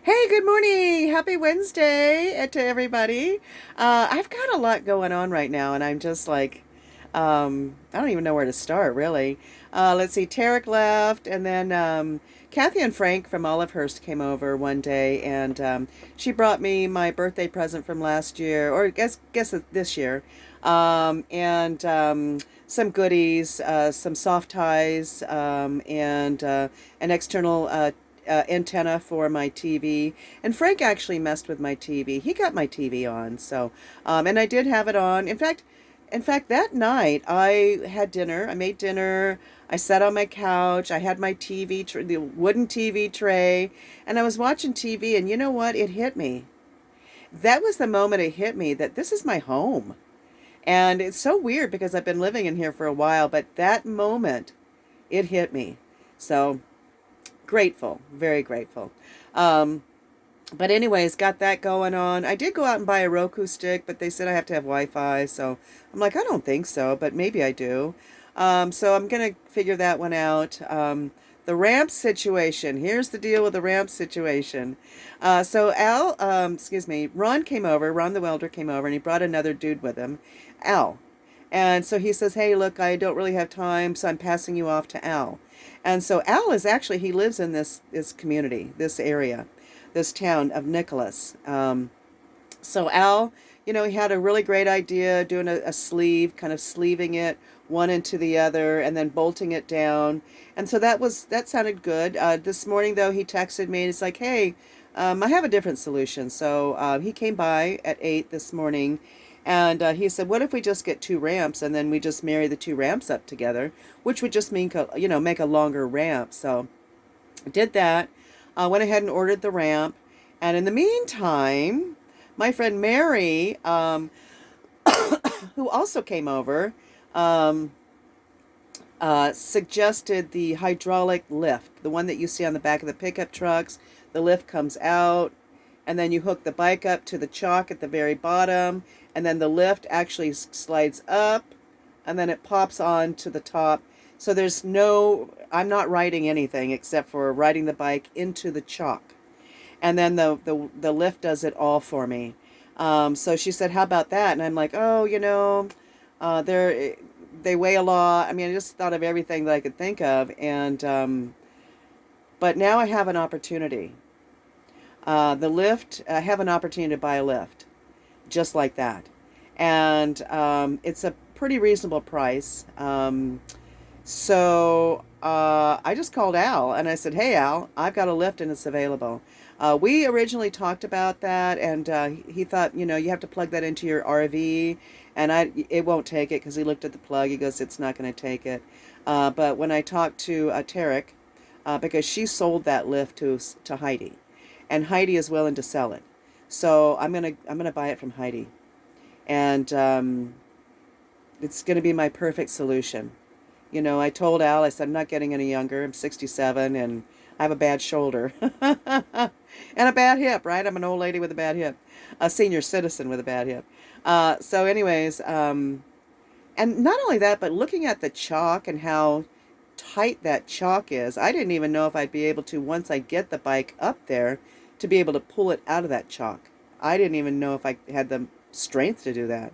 Hey, good morning. Happy Wednesday to everybody. I've got a lot going on right now, and I'm just like, I don't even know where to start, really. Let's see, Tarek left, and then Kathy and Frank from Olivehurst came over one day, and she brought me my birthday present from last year, or guess this year, and some goodies, some soft ties, and an external antenna for my TV. And Frank actually messed with my TV. He got my TV on, so and I did have it on. In fact, that night I had dinner. I made dinner. I sat on my couch. I had my the wooden TV tray, and I was watching TV. And you know what? It hit me. That was the moment it hit me that this is my home. And it's so weird because I've been living in here for a while, but that moment, it hit me. So grateful, very grateful. Um, but anyways, got that going on. I did go out and buy a Roku stick, but they said I have to have Wi-Fi, so I'm like, I don't think so, but maybe I do. So I'm gonna figure that one out. The ramp situation. Here's the deal with the ramp situation. So Ron came over. Ron the welder came over, and he brought another dude with him, Al. And so he says, "Hey, look, I don't really have time, so I'm passing you off to Al." And so Al is actually he lives in this community, this area, this town of Nicholas. So Al, he had a really great idea doing a sleeve, kind of sleeving it one into the other and then bolting it down. And so that sounded good. This morning though, he texted me and it's like, "Hey, I have a different solution." So he came by at 8 this morning, and he said, "What if we just get two ramps and then we just marry the two ramps up together, which would just mean, make a longer ramp." So I did that. Went ahead and ordered the ramp. And in the meantime, my friend Mary, who also came over, um, suggested the hydraulic lift, the one that you see on the back of the pickup trucks. The lift comes out, and then you hook the bike up to the chalk at the very bottom, and then the lift actually slides up, and then it pops on to the top. So I'm not riding anything except for riding the bike into the chalk. And then the lift does it all for me. So she said, "How about that?" And I'm like, "Oh, they weigh a lot." I mean, I just thought of everything that I could think of, and but now I have an opportunity. I have an opportunity to buy a lift, just like that, and it's a pretty reasonable price. So I just called Al and I said, "Hey, Al, I've got a lift and it's available." We originally talked about that, and he thought, you have to plug that into your RV, and it won't take it because he looked at the plug. He goes, "It's not going to take it." But when I talked to Tarek, because she sold that lift to Heidi, and Heidi is willing to sell it, so I'm gonna buy it from Heidi, and it's gonna be my perfect solution. I told Al, I said, "I'm not getting any younger. I'm 67 and I have a bad shoulder and a bad hip, right? I'm an old lady with a bad hip, a senior citizen with a bad hip." And not only that, but looking at the chalk and how tight that chalk is, I didn't even know if I'd be able to, once I get the bike up there, to be able to pull it out of that chalk. I didn't even know if I had the strength to do that.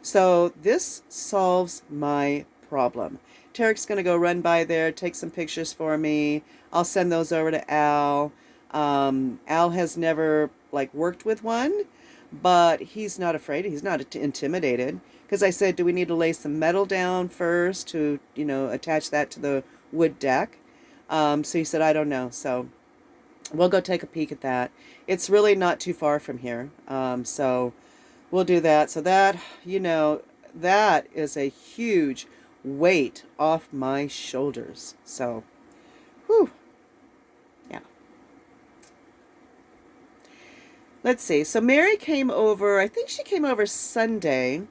So this solves my problem. Tarek's going to go run by there, take some pictures for me. I'll send those over to Al. Al has never worked with one, but he's not afraid. He's not intimidated. Because I said, "Do we need to lay some metal down first to, attach that to the wood deck?" So he said, "I don't know." So we'll go take a peek at that. It's really not too far from here. So we'll do that. So that is a huge weight off my shoulders. So, whew, yeah. Let's see. So Mary came over. I think she came over Sunday.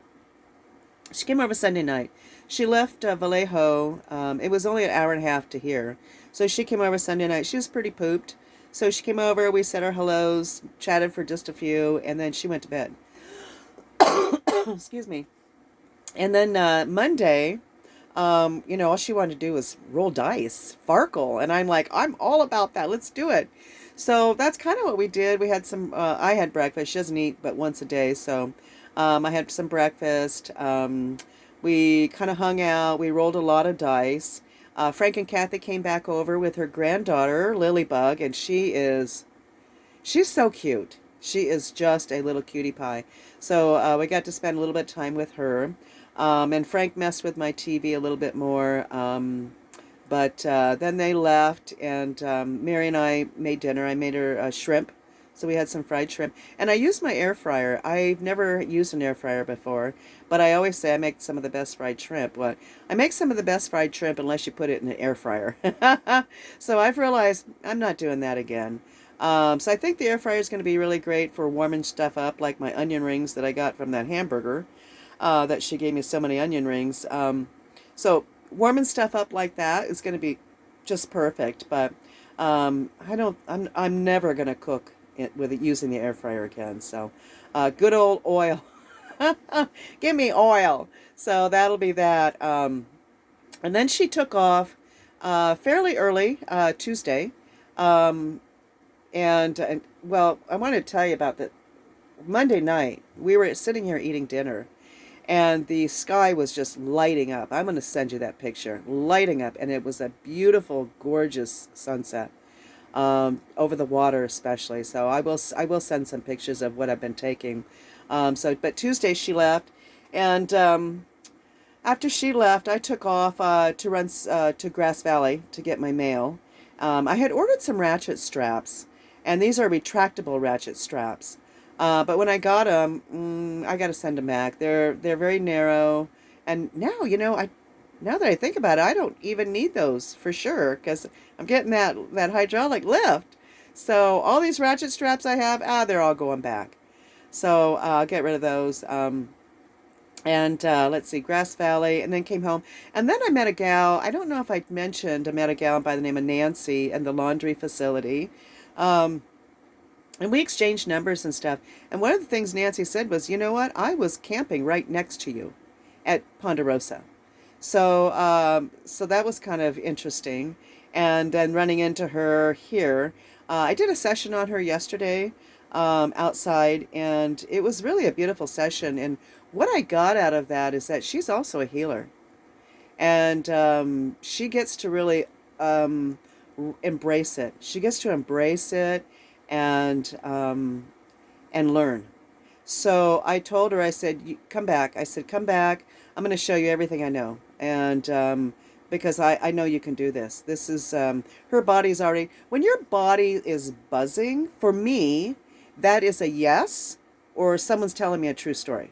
She came over Sunday night. She left Vallejo. It was only an hour and a half to here. So she came over Sunday night. She was pretty pooped. So she came over. We said our hellos, chatted for just a few, and then she went to bed. Excuse me. And then Monday, all she wanted to do was roll dice, Farkle. And I'm like, I'm all about that. Let's do it. So that's kind of what we did. We had some, I had breakfast. She doesn't eat but once a day. So I had some breakfast. We kind of hung out. We rolled a lot of dice. Frank and Kathy came back over with her granddaughter, Lilybug, and she's so cute. She is just a little cutie pie. So we got to spend a little bit of time with her. And Frank messed with my TV a little bit more. But then they left, and Mary and I made dinner. I made her shrimp. So we had some fried shrimp. And I used my air fryer. I've never used an air fryer before, but I always say I make some of the best fried shrimp. Well, I make some of the best fried shrimp unless you put it in an air fryer. So I've realized I'm not doing that again. So I think the air fryer is going to be really great for warming stuff up, like my onion rings that I got from that hamburger that she gave me so many onion rings. So warming stuff up like that is going to be just perfect. But I don't. I'm never going to cook it with it using the air fryer again. So good old oil. Give me oil. So that'll be that. And then she took off fairly early Tuesday. Um, and well, I want to tell you about the Monday night. We were sitting here eating dinner, and the sky was just lighting up. I'm going to send you that picture, lighting up, and it was a beautiful, gorgeous sunset over the water, especially. So I will send some pictures of what I've been taking. But Tuesday she left, and after she left, I took off to run to Grass Valley to get my mail. I had ordered some ratchet straps, and these are retractable ratchet straps. But when I got them, I got to send them back. They're very narrow, and now that I think about it, I don't even need those for sure because I'm getting that hydraulic lift. So all these ratchet straps I have, they're all going back. So I'll get rid of those. And let's see, Grass Valley, and then came home. And then I met a gal. I don't know if I mentioned I met a gal by the name of Nancy in the laundry facility. Um, and we exchanged numbers and stuff. And one of the things Nancy said was, you know what? I was camping right next to you at Ponderosa. So that was kind of interesting. And then running into her here, I did a session on her yesterday outside, and it was really a beautiful session. And what I got out of that is that she's also a healer, and she gets to really embrace it. She gets to embrace it and learn. So I told her, I said, come back. I said, come back. I'm going to show you everything I know. And because I know you can do this. This is, her body's already, when your body is buzzing, for me, that is a yes, or someone's telling me a true story.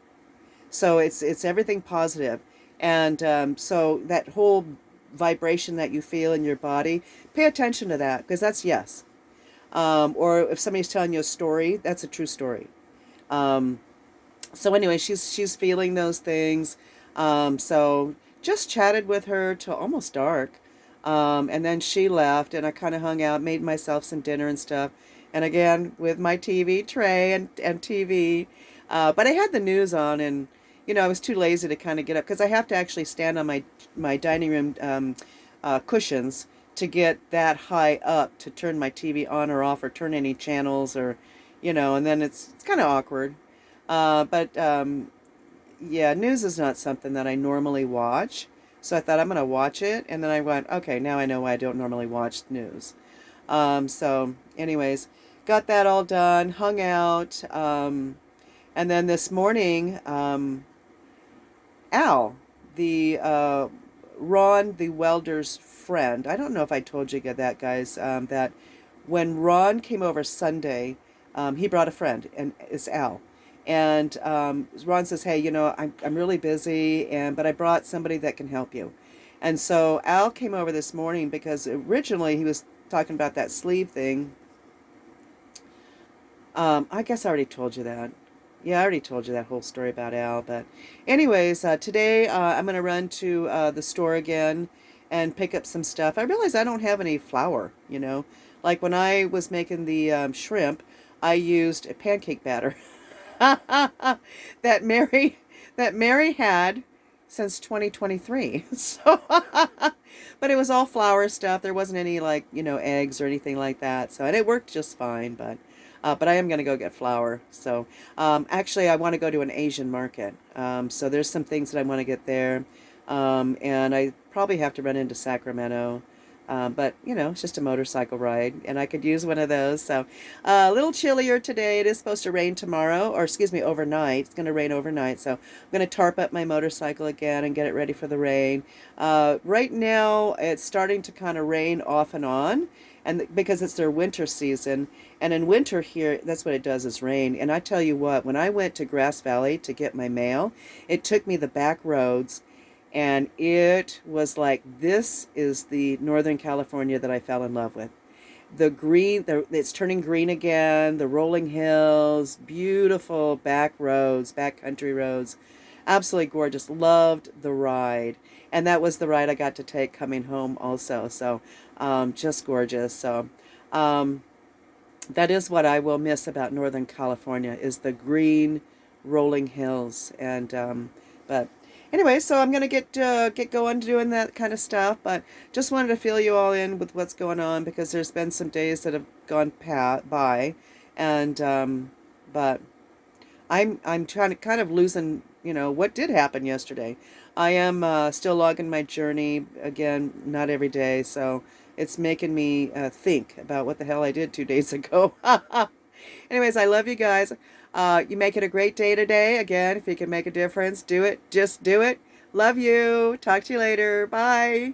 So it's everything positive. And so that whole vibration that you feel in your body, pay attention to that because that's yes. Or if somebody's telling you a story, that's a true story. Um, so anyway, she's feeling those things. So just chatted with her till almost dark. And then she left, and I kind of hung out, made myself some dinner and stuff. And again, with my TV tray and TV. But I had the news on, and I was too lazy to kind of get up because I have to actually stand on my dining room cushions to get that high up to turn my TV on or off or turn any channels or, and then it's kind of awkward. But yeah, news is not something that I normally watch. So I thought I'm going to watch it. And then I went, okay, now I know why I don't normally watch news. So anyways, got that all done, hung out. And then this morning, Al, the Ron, the welder's friend. I don't know if I told you that, guys, that when Ron came over Sunday, he brought a friend, and it's Al. And Ron says, hey, I'm really busy, but I brought somebody that can help you. And so Al came over this morning because originally he was talking about that sleeve thing. I guess I already told you that. Yeah, I already told you that whole story about Al. But anyways, today I'm going to run to the store again and pick up some stuff. I realize I don't have any flour. Like when I was making the shrimp, I used a pancake batter that Mary had since 2023. So But it was all flour stuff. There wasn't any like, eggs or anything like that. So, and it worked just fine, but I am going to go get flour. So, actually, I want to go to an Asian market. So there's some things that I want to get there. And I probably have to run into Sacramento. But, it's just a motorcycle ride, and I could use one of those. So, a little chillier today. It is supposed to rain tomorrow, or excuse me, overnight. It's going to rain overnight. So, I'm going to tarp up my motorcycle again and get it ready for the rain. Right now, it's starting to kind of rain off and on, and because it's their winter season. And in winter here, that's what it does, is rain. And I tell you what, when I went to Grass Valley to get my mail, it took me the back roads. And it was like, this is the Northern California that I fell in love with. The green, it's turning green again, the rolling hills, beautiful back roads, back country roads. Absolutely gorgeous. Loved the ride. And that was the ride I got to take coming home also. So just gorgeous. So that is what I will miss about Northern California, is the green rolling hills. And but anyway, so I'm gonna get going doing that kind of stuff, but just wanted to fill you all in with what's going on, because there's been some days that have gone by, and but I'm trying to kind of losing, what did happen yesterday. I am still logging my journey again, not every day, so it's making me think about what the hell I did 2 days ago. Anyways, I love you guys. You make it a great day today. Again, if you can make a difference, do it. Just do it. Love you. Talk to you later. Bye.